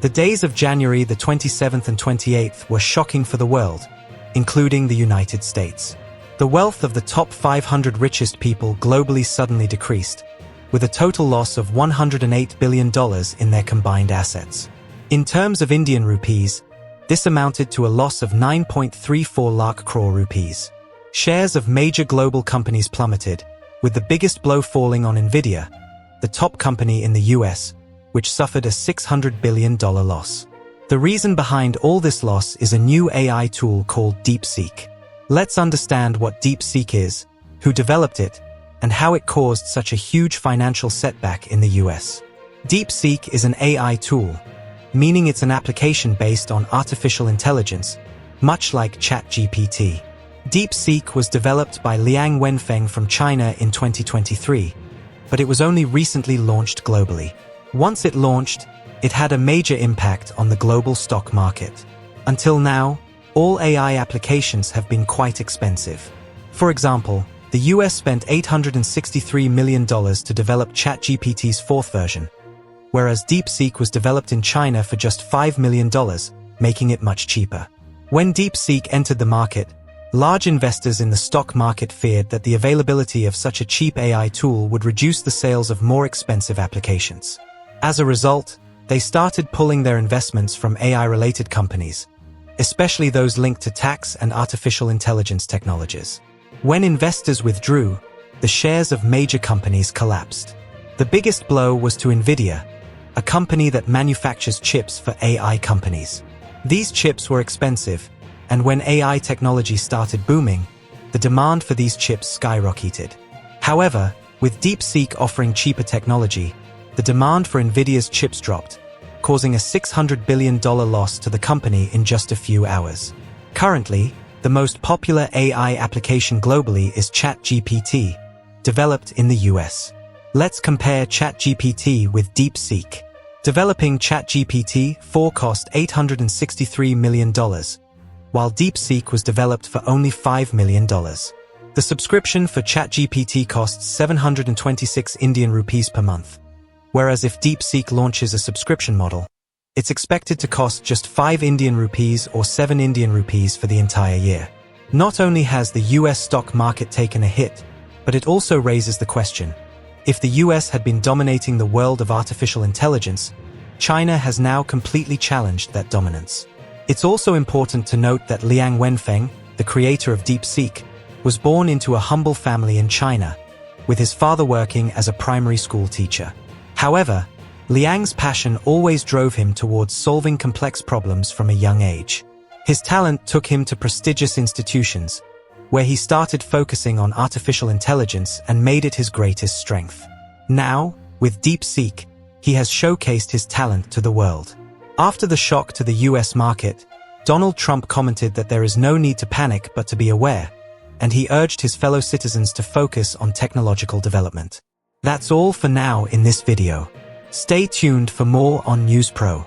The days of January the 27th and 28th were shocking for the world, including the United States. The wealth of the top 500 richest people globally suddenly decreased, with a total loss of $108 billion in their combined assets. In terms of Indian rupees, this amounted to a loss of 9.34 lakh crore rupees. Shares of major global companies plummeted, with the biggest blow falling on NVIDIA, the top company in the US, which suffered a $600 billion loss. The reason behind all this loss is a new AI tool called DeepSeek. Let's understand what DeepSeek is, who developed it, and how it caused such a huge financial setback in the US. DeepSeek is an AI tool, meaning it's an application based on artificial intelligence, much like ChatGPT. DeepSeek was developed by Liang Wenfeng from China in 2023, but it was only recently launched globally. Once it launched, it had a major impact on the global stock market. Until now, all AI applications have been quite expensive. For example, the US spent $863 million to develop ChatGPT's fourth version, whereas DeepSeek was developed in China for just $5 million, making it much cheaper. When DeepSeek entered the market, large investors in the stock market feared that the availability of such a cheap AI tool would reduce the sales of more expensive applications. As a result, they started pulling their investments from AI-related companies, especially those linked to tax and artificial intelligence technologies. When investors withdrew, the shares of major companies collapsed. The biggest blow was to NVIDIA, a company that manufactures chips for AI companies. These chips were expensive, and when AI technology started booming, the demand for these chips skyrocketed. However, with DeepSeek offering cheaper technology, the demand for NVIDIA's chips dropped, causing a $600 billion loss to the company in just a few hours. Currently, the most popular AI application globally is ChatGPT, developed in the US. Let's compare ChatGPT with DeepSeek. Developing ChatGPT-4 cost $863 million, while DeepSeek was developed for only $5 million. The subscription for ChatGPT costs 726 Indian rupees per month, whereas if DeepSeek launches a subscription model, it's expected to cost just 5 Indian rupees or 7 Indian rupees for the entire year. Not only has the US stock market taken a hit, but it also raises the question: if the US had been dominating the world of artificial intelligence, China has now completely challenged that dominance. It's also important to note that Liang Wenfeng, the creator of DeepSeek, was born into a humble family in China, with his father working as a primary school teacher. However, Liang's passion always drove him towards solving complex problems from a young age. His talent took him to prestigious institutions, where he started focusing on artificial intelligence and made it his greatest strength. Now, with DeepSeek, he has showcased his talent to the world. After the shock to the US market, Donald Trump commented that there is no need to panic but to be aware, and he urged his fellow citizens to focus on technological development. That's all for now in this video. Stay tuned for more on News Pro.